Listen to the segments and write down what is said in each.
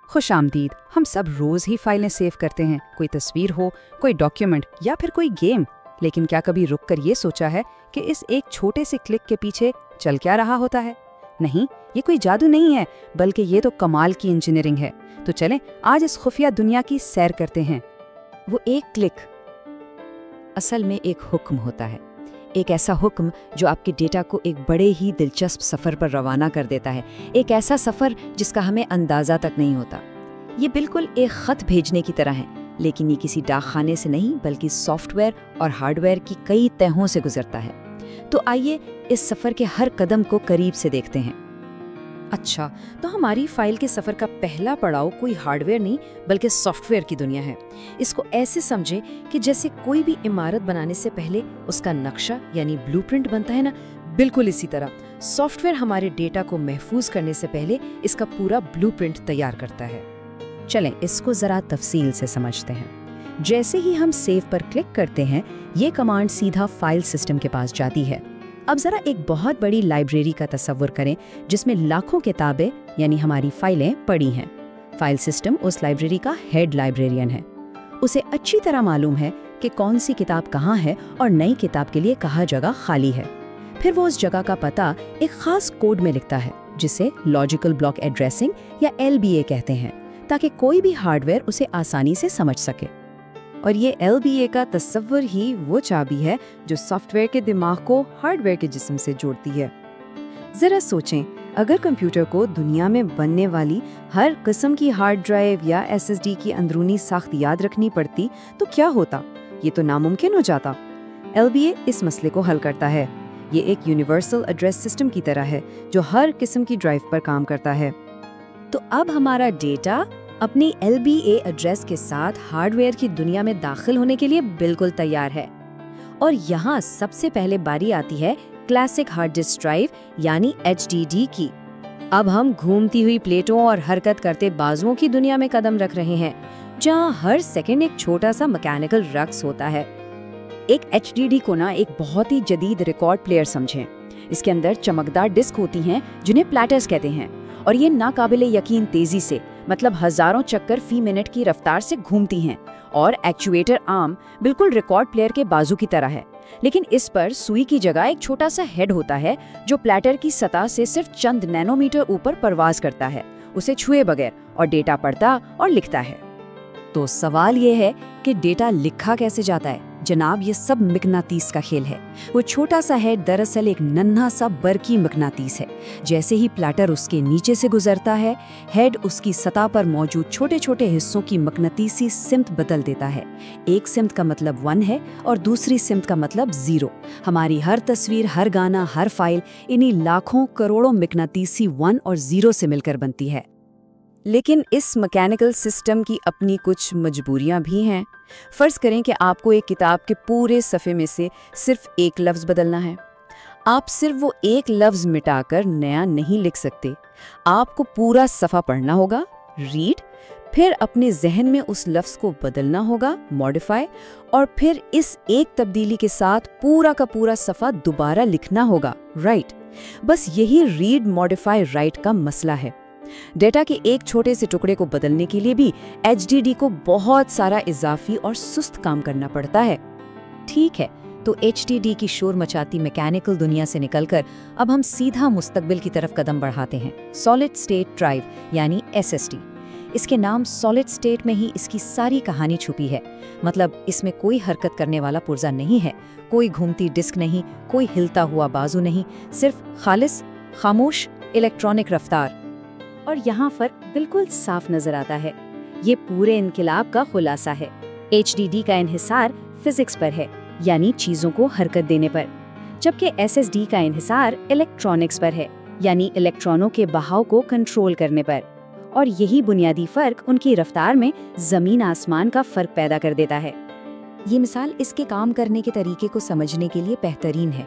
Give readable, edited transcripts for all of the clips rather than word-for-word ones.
خوش آمدید. ہم سب روز ہی فائلیں سیو کرتے ہیں, کوئی تصویر ہو, کوئی ڈاکیومنٹ یا پھر کوئی گیم. لیکن کیا کبھی رک کر یہ سوچا ہے کہ اس ایک چھوٹے سے کلک کے پیچھے چل کیا رہا ہوتا ہے؟ نہیں, یہ کوئی جادو نہیں ہے, بلکہ یہ تو کمال کی انجینئرنگ ہے. تو چلیں آج اس خفیہ دنیا کی سیر کرتے ہیں. وہ ایک کلک اصل میں ایک حکم ہوتا ہے. ایک ایسا حکم جو آپ کے ڈیٹا کو ایک بڑے ہی دلچسپ سفر پر روانہ کر دیتا ہے. ایک ایسا سفر جس کا ہمیں اندازہ تک نہیں ہوتا. یہ بالکل ایک خط بھیجنے کی طرح ہے, لیکن یہ کسی ڈاک خانے سے نہیں بلکہ سافٹ ویئر اور ہارڈ ویئر کی کئی تہوں سے گزرتا ہے. تو آئیے اس سفر کے ہر قدم کو قریب سے دیکھتے ہیں. اچھا, تو ہماری فائل کے سفر کا پہلا پڑاؤ کوئی ہارڈ ویئر نہیں بلکہ سافٹ ویئر کی دنیا ہے. اس کو ایسے سمجھیں کہ جیسے کوئی بھی عمارت بنانے سے پہلے اس کا نقشہ یعنی بلو پرنٹ بنتا ہے نا, بالکل اسی طرح سافٹ ویئر ہمارے ڈیٹا کو محفوظ کرنے سے پہلے اس کا پورا بلو پرنٹ تیار کرتا ہے. چلیں اس کو ذرا تفصیل سے سمجھتے ہیں. جیسے ہی ہم سیو پر کلک کرتے ہیں, یہ کمانڈ سیدھا فائل سسٹم کے پاس جاتی ہے. اب ذرا ایک بہت بڑی لائبریری کا تصور کریں جس میں لاکھوں کتابیں یعنی ہماری فائلیں پڑی ہیں. فائل سسٹم اس لائبریری کا ہیڈ لائبریرین ہے. اسے اچھی طرح معلوم ہے کہ کون سی کتاب کہاں ہے اور نئی کتاب کے لیے کہاں جگہ خالی ہے. پھر وہ اس جگہ کا پتہ ایک خاص کوڈ میں لکھتا ہے جسے لاجیکل بلاک ایڈریسنگ یا LBA کہتے ہیں, تاکہ کوئی بھی ہارڈ ویئر اسے آسانی سے سمجھ سکے. اور یہ LBA کا تصور ہی وہ چابی ہے جو سافٹ ویئر کے دماغ کو ہارڈ ویئر کے جسم سے جوڑتی ہے. ذرا سوچیں, اگر کمپیوٹر کو دنیا میں بننے والی ہر قسم کی ہارڈ ڈرائیو یا SSD کی اندرونی ساخت یاد رکھنی پڑتی تو کیا ہوتا؟ یہ تو ناممکن ہو جاتا. LBA اس مسئلے کو حل کرتا ہے. یہ ایک یونیورسل ایڈریس سسٹم کی طرح ہے جو ہر قسم کی ڈرائیو پر کام کرتا ہے. تو اب ہمارا ڈیٹا اپنی LBA ایڈریس کے ساتھ ہارڈ ویئر کی دنیا میں داخل ہونے کے لیے بالکل تیار ہے. اور یہاں سب سے پہلے باری آتی ہے کلاسک ہارڈ ڈسک ڈرائیو یعنی HDD کی. اب ہم گھومتی ہوئی پلیٹوں اور حرکت کرتے بازوؤں کی دنیا میں قدم رکھ رہے ہیں, جہاں ہر سیکنڈ ایک چھوٹا سا میکینیکل رقص ہوتا ہے. ایک HDD کو نا ایک بہت ہی جدید ریکارڈ پلیئر سمجھیں. اس کے اندر چمکدار ڈسک ہوتی ہیں جنہیں پلیٹرز کہتے ہیں, اور یہ ناقابل یقین تیزی سے مطلب ہزاروں چکر فی منٹ کی رفتار سے گھومتی ہیں. اور ایکچویٹر آرم بالکل ریکارڈ پلیئر کے بازو کی طرح ہے, لیکن اس پر سوئی کی جگہ ایک چھوٹا سا ہیڈ ہوتا ہے جو پلیٹر کی سطح سے صرف چند نینو میٹر اوپر پرواز کرتا ہے, اسے چھوئے بغیر, اور ڈیٹا پڑھتا اور لکھتا ہے. تو سوال یہ ہے کہ ڈیٹا لکھا کیسے جاتا ہے؟ جناب, یہ سب مقناطیس کا کھیل ہے. وہ چھوٹا سا ہیڈ دراصل ایک ننھا سا برقی مقناطیس ہے. جیسے ہی پلیٹر اس کے نیچے سے گزرتا ہے, ہیڈ اس کی سطح پر موجود چھوٹے چھوٹے حصوں کی مقناطیسی سمت بدل دیتا ہے. ایک سمت کا مطلب 1 ہے اور دوسری سمت کا مطلب 0. ہماری ہر تصویر, ہر گانا, ہر فائل انہی لاکھوں کروڑوں مقناطیسی 1 اور 0 سے مل کر بنتی ہے. لیکن اس میکینیکل سسٹم کی اپنی کچھ مجبوریاں بھی ہیں. فرض کریں کہ آپ کو ایک کتاب کے پورے صفحے میں سے صرف ایک لفظ بدلنا ہے. آپ صرف وہ ایک لفظ مٹا کر نیا نہیں لکھ سکتے. آپ کو پورا صفحہ پڑھنا ہوگا, ریڈ, پھر اپنے ذہن میں اس لفظ کو بدلنا ہوگا, ماڈیفائی, اور پھر اس ایک تبدیلی کے ساتھ پورا کا پورا صفحہ دوبارہ لکھنا ہوگا, رائٹ. بس یہی ریڈ, ماڈیفائی, رائٹ کا مسئلہ ہے. ڈیٹا کے ایک چھوٹے سے ٹکڑے کو بدلنے کے لیے بھی HDD کو بہت سارا اضافی اور سست کام کرنا پڑتا ہے. ٹھیک ہے, تو HDD کی شور مچاتی میکینیکل دنیا سے نکل کر اب ہم سیدھا مستقبل کی طرف قدم بڑھاتے ہیں. سالڈ اسٹیٹ ڈرائیو یعنی SSD. اس کے نام سالڈ اسٹیٹ میں ہی اس کی ساری کہانی چھپی ہے. مطلب اس میں کوئی حرکت کرنے والا پرزہ نہیں ہے, کوئی گھومتی ڈسک نہیں, کوئی ہلتا ہوا بازو نہیں, صرف خالص خاموش الیکٹرانک رفتار. اور یہاں فرق بالکل صاف نظر آتا ہے. یہ پورے انقلاب کا خلاصہ ہے. HDD کا انحصار فزکس پر ہے, یعنی چیزوں کو حرکت دینے پر, جبکہ SSD کا انحصار الیکٹرانکس پر ہے, یعنی الیکٹرانوں کے بہاؤ کو کنٹرول کرنے پر. اور یہی بنیادی فرق ان کی رفتار میں زمین آسمان کا فرق پیدا کر دیتا ہے. یہ مثال اس کے کام کرنے کے طریقے کو سمجھنے کے لیے بہترین ہے.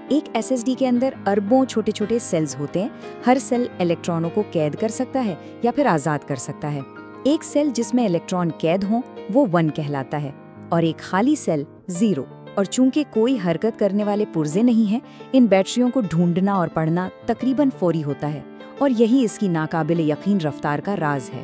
ایک SSD کے اندر اربوں چھوٹے چھوٹے سیلز ہوتے ہیں. ہر سیل الیکٹرانوں کو قید کر سکتا ہے یا پھر آزاد کر سکتا ہے. ایک سیل جس میں الیکٹران قید ہوں وہ 1 کہلاتا ہے, اور ایک خالی سیل 0. اور چونکہ کوئی حرکت کرنے والے پرزے نہیں ہیں, ان بیٹریوں کو ڈھونڈنا اور پڑھنا تقریباً فوری ہوتا ہے, اور یہی اس کی ناقابل یقین رفتار کا راز ہے.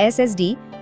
SSD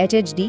HDD